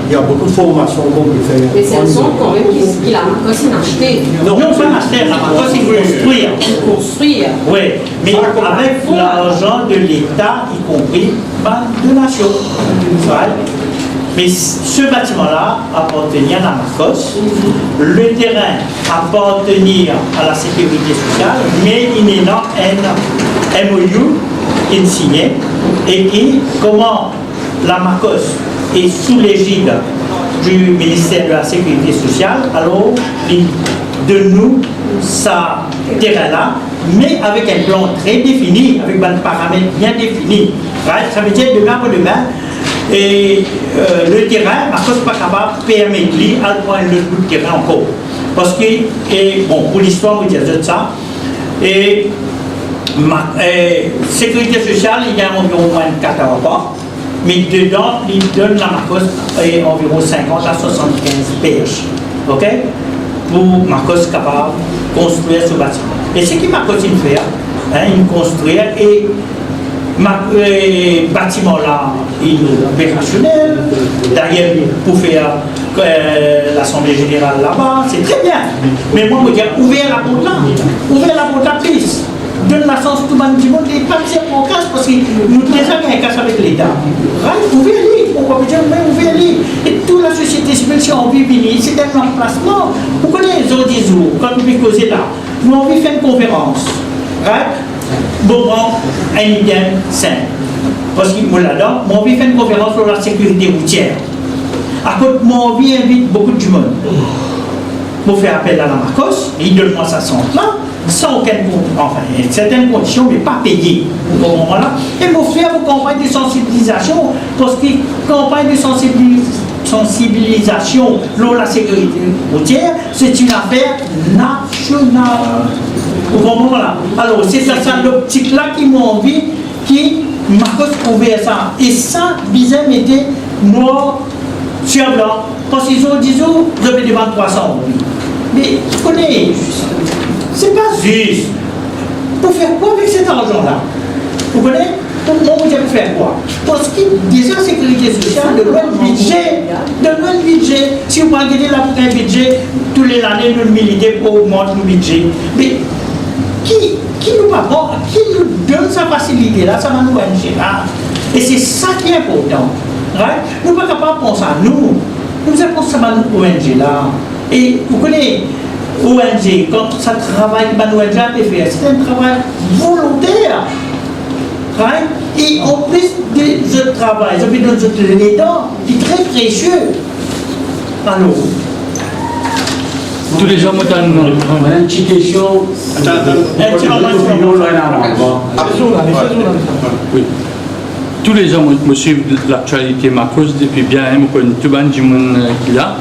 Il y a beaucoup de formations qu'on peut faire. Mais c'est un centre quand même qu'il a aussi acheté. Non, pas acheter, la Marcos, c'est construire. Construire. Oui, mais avec l'argent de l'État, y compris de la nation. Mais ce bâtiment-là appartenait à la Marcos. Le terrain appartenait à la sécurité sociale, mais il est là un MOU qui est signé et qui, comment la Marcos est sous l'égide du ministère de la Sécurité sociale, alors de nous, ça terrain-là, mais avec un plan très défini, avec des paramètres bien définis. Ça veut dire demain pour demain. Et le terrain, Marcos n'est pas capable de permettre à prendre le bout de terrain encore. Parce que, bon, pour l'histoire, vous dites ça, et sécurité sociale, il y a environ moins de 4 rapports, mais dedans, il donne la Marcos environ 50 à 75 perches. OK? Pour Marcos capable de construire ce bâtiment. Et ce que Marcos fait, il construit et bâtiment là, il est opérationnel. D'ailleurs, pour faire l'Assemblée générale là-bas, c'est très bien. Mais moi, je veux dire, ouvrez la porte là. Ouvrez la porte là, please. donne la chance tout le monde du monde, et pas que c'est en casse parce que nous déjà un casse avec l'État. Vous pouvez aller, on va dire, mais vous pouvez aller. Et toute la société civile, si on veut venir, c'est un emplacement. Vous connaissez les autres jours, quand vous pouvez causer là, nous on veut faire une conférence. Bon, un idée simple. Parce que moi là-dedans, moi on veut faire une conférence sur la sécurité routière. À côté, moi on invite beaucoup de monde. Pour faire appel à la Marcos, il donne-moi sa centre là, sans aucune enfin, certaines conditions, mais pas payées au moment-là. Et vous faire vos campagnes de sensibilisation, parce que campagne de sensibilisation sur la sécurité routière, c'est une affaire nationale. Au moment-là. Alors, c'est ça l'optique-là qui m'a envie, qui Marcos trouvait ça. Et ça, bizarre, était noir sur blanc. Parce qu'ils ont dit, vous avez des 2300. Mais vous connaissez, c'est pas juste. Pour faire quoi avec cet argent-là? Vous connaissez? Comment vous allez faire quoi? Parce que déjà, sécurité sociale, de loin le budget, si vous regardez un budget, tous les années, nous militaires augmentent le budget. Mais qui nous donne sa facilité-là, ça va nous aider là. Et c'est ça qui est important. Right? Nous ne sommes pas capables de penser à nous. Nous avons pensé à nous ONG là. Et vous connaissez, ONG, quand ça travaille, ONG a fait, c'est un travail volontaire. Right? Et en plus de ce travail, ça fait dans les dents, qui est très précieux. Alors, tous les gens ont une petite question. Oui. Tous les gens me suivent l'actualité Marcos depuis bien, je connais tout le monde qui est là.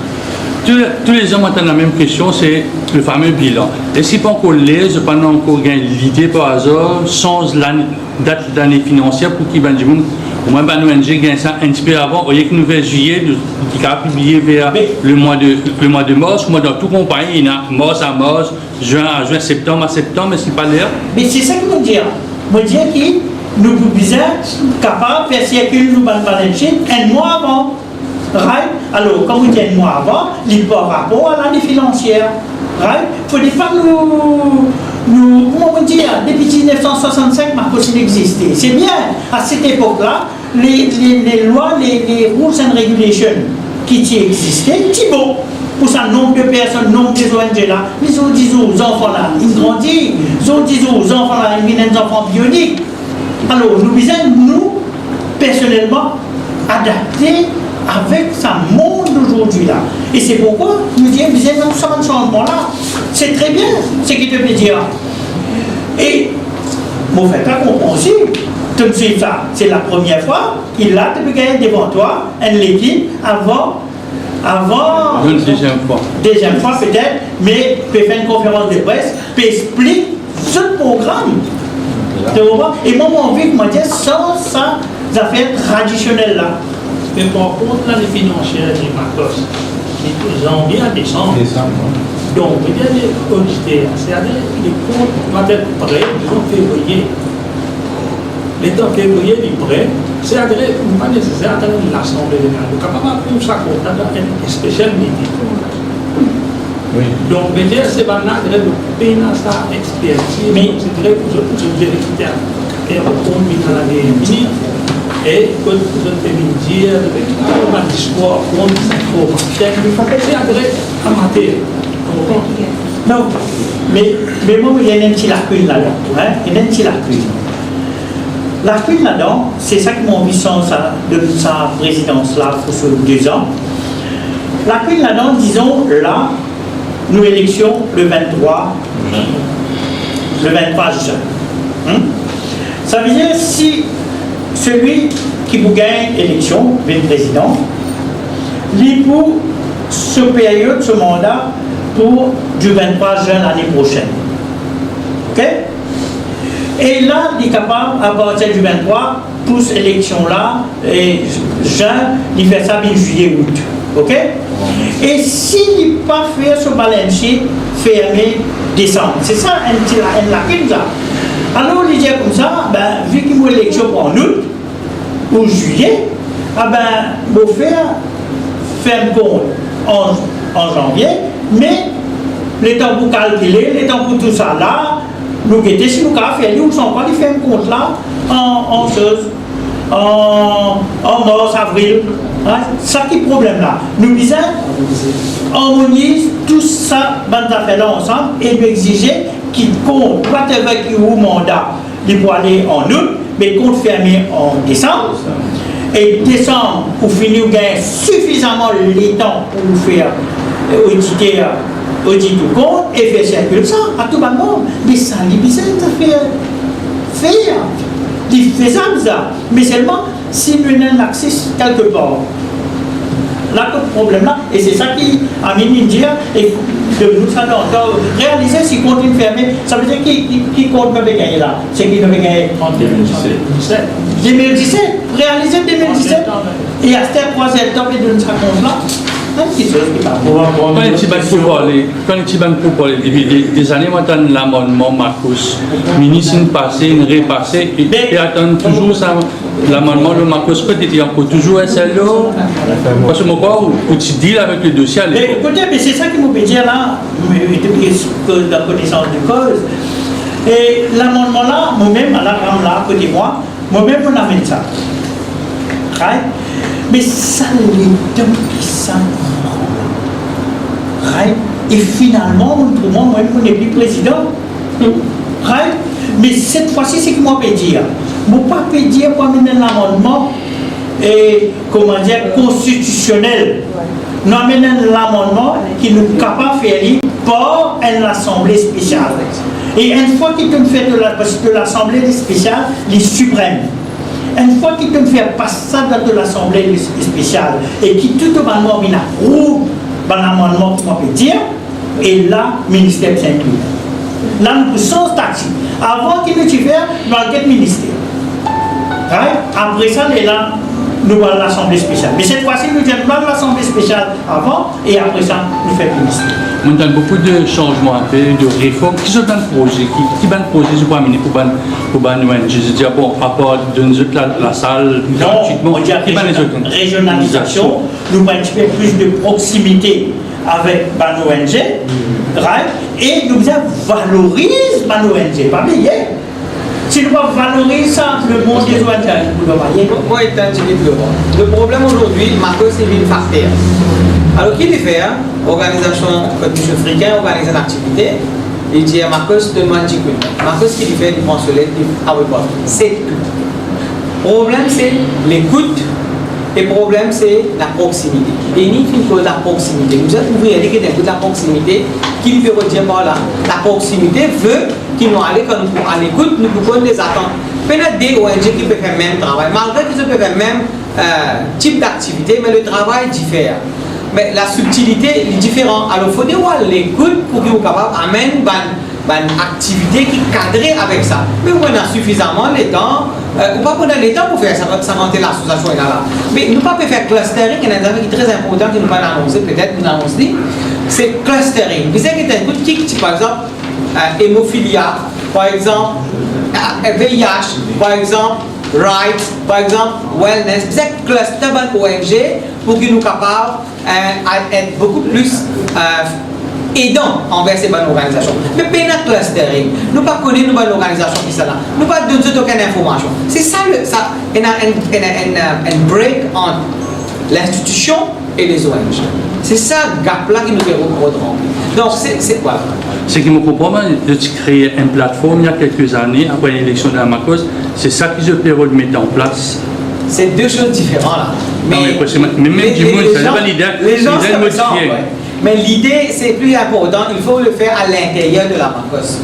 Tous les gens ont la même question, c'est le fameux bilan. Et si pas encore l'aise, je pas encore l'idée par hasard, sans la date d'année financière pour qu'il y ait au moins l'ONG gagne ça un petit peu avant, au lieu que nous faisons juillet, qui a publié vers le mois de mars, moi dans tout compagnie, il y a mars à mars, juin à juin, septembre à septembre, mais c'est pas l'air. Mais c'est ça que nous disons. Nous disons que nous sommes capables de faire circuler nos balances un mois avant. Right? Alors, comme vous dites un mois avant, il n'y a pas rapport à l'année financière. Right? Il ne faut pas comment on dit, depuis 1965, Marcos existait. C'est bien, à cette époque-là, les lois, les rules and regulations qui existaient, c'est bon. Pour ça, nombre de personnes, nombre des ONG là, ils ont dit aux enfants là, ils grandissent, ils ont dit aux enfants là, ils viennent des enfants bioniques. Alors, nous devons, nous, personnellement, adapter avec ce monde d'aujourd'hui là. Et c'est pourquoi nous disons, nous sommes un changement là. C'est très bien ce qui te veut dire. Et, mon frère, t'as compris, tout de suite ça, c'est la première fois qu'il a gagné devant toi une équipe avant. Une deuxième fois peut-être, mais peut faire une conférence de presse, peut expliquer ce programme. Et moi, mon envie de me dire sans ça, affaires traditionnelles là. Mais par contre, l'année financière du Marcos, c'est janvier à décembre. Donc, il y a des auditeurs, c'est-à-dire les comptes vont être prêts en février. Les temps février, les prêts, c'est-à-dire pas nécessaire d'attendre l'Assemblée générale. Donc, capable de faire ça compte dans un spécial meeting. Oui. Donc, c'est pas de payer sa expertise, mais c'est vrai que vous avez vérifié et on compte dans la vie. Et quand vous avez dire, on va discours contre cette information, c'est agré amateur. Non, mais moi, il y a une petite lacune là-dedans. Hein? Il y a une petite lacune. Lacune là-dedans, c'est ça qui m'a envie de sa présidence-là pour ce 2 ans. Lacune là-dedans, disons, là, nous élections le 23 juin. Ça veut dire si celui qui vous gagne l'élection, le président, il pour ce période, ce mandat, pour du 23 juin l'année prochaine. Ok? Et là, il est capable, à partir du 23, pour cette élection-là, et juin, il fait ça en juillet, août. Ok? Et s'il n'est pas fait ce balance sheet fermé décembre, c'est ça, une lacune, ça. Alors, il dit comme ça, ben, vu qu'il y a une élection en août ou juillet, ah ben, il faut faire un compte en janvier, mais les temps pour calculer, les temps pour tout ça là, nous guetter si nous avons fait, nous sommes pas faire un compte là en mars, avril. Hein? Ça qui est le problème là. Nous disons, harmonise tout ça, bonnes affaires là ensemble et nous exiger qu'il compte, whatever qui est au mandat, il peut aller en août, mais compte fermé en décembre. Et décembre, pour finir, vous gagnez suffisamment le temps pour vous faire auditer tout compte et faire circuler ça à tout le monde. Mais ça, les bizarre, ça fait faire. C'est faisable ça. Mais seulement si nous avons accès quelque part. Là, le problème là, et c'est ça qui a mis l'India, et de nous, ça doit encore réaliser si continue fermé, ça veut dire qui compte peut gagner là. C'est qui peut gagner en 2017. 2017, réaliser 2017, et à ce 3 septembre, et de nous compte là. Quand les petits pour parler, des années, on attend l'amendement Marcos. Ministre passé, une repassé, et attend toujours ça. L'amendement de Marcos, peut-être encore toujours SLO. Parce que moi, où tu dis avec le dossier à l'époque. Écoutez, mais c'est ça qui m'a dit là, la connaissance de cause. Et l'amendement là, moi-même, à la rame là, côté moi-même, on amène ça. Right? Mais ça, les temps qui sont right? Et finalement, moi-même, on n'est plus président. Right? Mais cette fois-ci, c'est que moi je peux dire. Je ne peux pas dire pour amener l'amendement constitutionnel. Nous amenons l'amendement qui nous est capable de faire par une assemblée spéciale. Et une fois qu'il te fait de l'assemblée spéciale, les suprêmes. Une fois qu'il te fait passer ça de l'assemblée spéciale et qui tout moment approuve l'amendement, qu'on peut dire, et là, le ministère s'inclut. Là, nous sommes statuts. Avant qu'il ne fasse, nous avons le ministère. Right? Après ça, là, nous avons l'assemblée spéciale. Mais cette fois-ci, nous avons l'assemblée spéciale avant et après ça, nous faisons le ministère. Nous avons beaucoup de changements à faire, de réformes. Qui sont dans le projet? Qui va le projet pour amener pour nous? Je veux dire, bon, à part de la salle gratuitement, on dit régionalisation, nous avons un petit peu plus de proximité avec nos ONG, right? Et nous valorisons nos ONG, pas oublier. Si nous valorisons ça, le monde des ONG, vous le voyez. Moi, le problème aujourd'hui, Marcos, c'est une facteur. Alors, qu'il fait, organisation comme M. Friquin organise une activité, il dit à Marcos, donne-moi un petit coup. Marcos, qui lui fait, il prend sur l'aide, il dit, ah oui, bon, c'est tout. Le problème, c'est l'écoute. Et le problème, c'est la proximité. Et il n'y a pas de la proximité. Vous avez ouvert qu'il y a de la proximité qui peut redire par là. La proximité veut qu'ils nous allons, quand nous à l'écoute, nous pouvons les attendre. Peut-être des ONG qui peuvent faire le même travail, malgré qu'ils peuvent faire le même type d'activité, mais le travail diffère. Mais la subtilité est différente. Alors, il faut avoir l'écoute pour qu'ils soient capables d'amener une activité qui est cadrée avec ça. Mais on a suffisamment de temps, ou pas prendre le temps pour faire ça, monter l'association là. Mais nous ne pouvons pas faire clustering, il y a un truc qui est très important que nous pouvons annoncer, peut-être nous annoncer, c'est clustering. Vous savez qu'il y a un truc qui, par exemple, hémophilia, par exemple, VIH, par exemple, rights, par exemple, wellness. Vous avez cluster une ONG pour qu'ils nous capables d'être beaucoup plus aidant envers ces bonnes organisations. Mais pas de clustering. Nous ne connaissons pas l'organisation qui est là. Nous ne donnons aucune information. C'est ça, il y a un break entre l'institution et les ONG. C'est ça le gap-là qui nous fait remplir. Donc, c'est quoi? Ce qui me comprend, de créer une plateforme il y a quelques années, après l'élection de la Marcos, c'est ça qui se permet de mettre en place. C'est deux choses différentes là. Mais même du monde, ça n'est pas l'idée. Les gens se ressemblent. Mais l'idée, c'est plus important, il faut le faire à l'intérieur de la Marcos.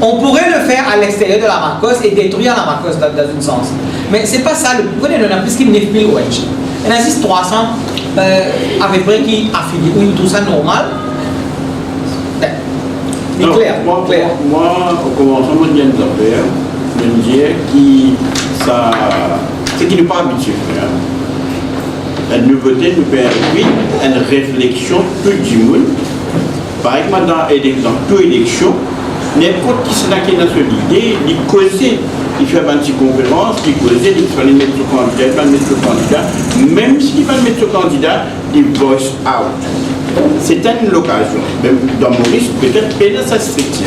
On pourrait le faire à l'extérieur de la Marcos et détruire la Marcos dans un sens. Mais ce n'est pas ça. Vous voyez, on a plus qu'il n'y a plus ONG. Il y en a 300 à peu près qui affilient. Oui, tout ça normal. C'est clair. Moi, au commencement de l'affaire, je me disais ce qui n'est pas habitué. La nouveauté nous permet une réflexion tout du monde. Par exemple, dans toute élection, n'importe qui s'est qui dans l'idée, il causer, il fait une petite conférence, il cause, il fait mettre ce candidat, il va mettre ce candidat, même s'il va mettre ce candidat, il voice out. C'est une occasion. Même dans Maurice, peut-être peine ça se fait.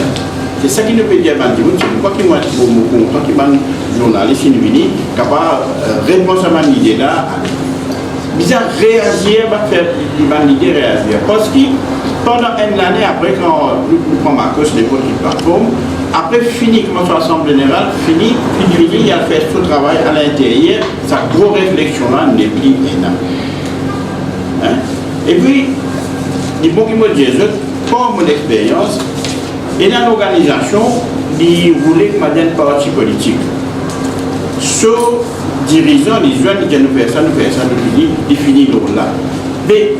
C'est ça qui nous peut dire, c'est quoi qui m'a dit, quand il m'a journaliste, il est capable de répondre à ma idée là. Bizarre réagir, va faire l'idée réagir. Parce que pendant une année après, quand nous prenons ma cause, les petites plateformes, après fini, comme sur l'Assemblée générale, fini, il a fait tout le travail à l'intérieur, sa grosse réflexion là n'est plus énorme. Hein? Et puis, il faut qu'il me dise, pour mon expérience, il y a une organisation qui voulait que je un parti politique. Sur dirigeants, les jeunes, ils disent nous faire ça, ils finissent là. Mais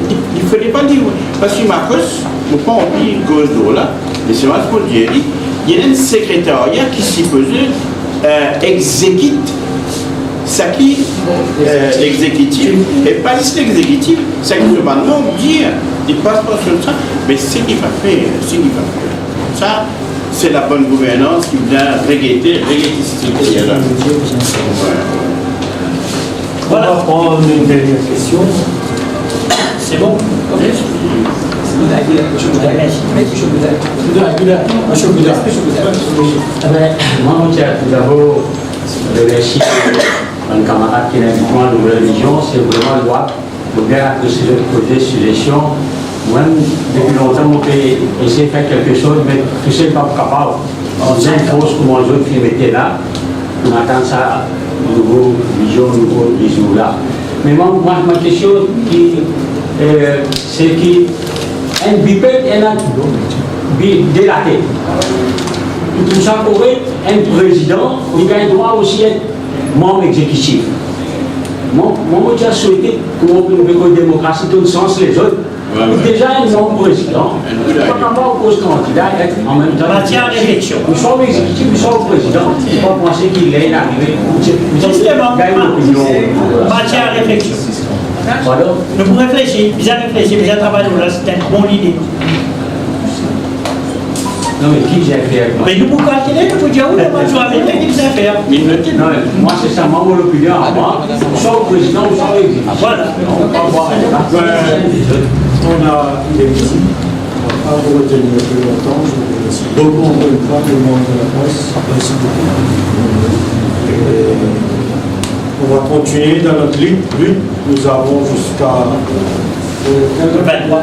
il ne fallait pas dire, parce que ma cause, je ne peux pas oublier une cause là, mais c'est vrai pour dire, il y a un secrétariat qui s'y faisait, exécute ce qui l'exécutif, et pas juste l'exécutif, c'est que le gouvernement dit, il passe pas sur ça, mais c'est ce qu'il va faire, Ça, c'est la bonne gouvernance qui vient regretter ce qu'il y a là. Voilà. On va prendre une dernière question. C'est bon? Moi, je tiens tout d'abord remercier un camarade qui est invité à la nouvelle vision. C'est vraiment droit de bien poser suggestion. Moi, depuis longtemps, on peut essayer de faire quelque chose, mais tout ça n'est pas capable. On sait une chose comme les autres qui mettaient là. On attend ça, nouveau vision, nouveau discours là. Mais moi, ma question, c'est qu'un bipède est là, délaté. Tout ça pourrait un président, il a le droit aussi d'être membre exécutif. Moi, j'ai souhaité qu'on ait une démocratie dans le sens les autres. Déjà, un membre président, il ne peut pas avoir un poste candidat être en même temps. Matière à réflexion. Nous sommes exécutifs, nous sommes président. Il ne faut pas penser qu'il est arrivé. Justement, matière à réflexion. Nous pouvons réfléchir, bien travailler là, c'est une bonne idée. Non, mais qui j'ai fait? Mais nous pouvons calculer, nous pouvons dire où on va jouer avec qui nous a fait. Non, moi c'est ça, moi mon opinion à moi. Soit le président, soit l'exécutif. Voilà. On a il est ici. On va pas vous retenir plus longtemps. Je vous remercie beaucoup encore une fois, le monde de la presse. Merci beaucoup. Et on va continuer dans notre lutte. Nous avons jusqu'à 23.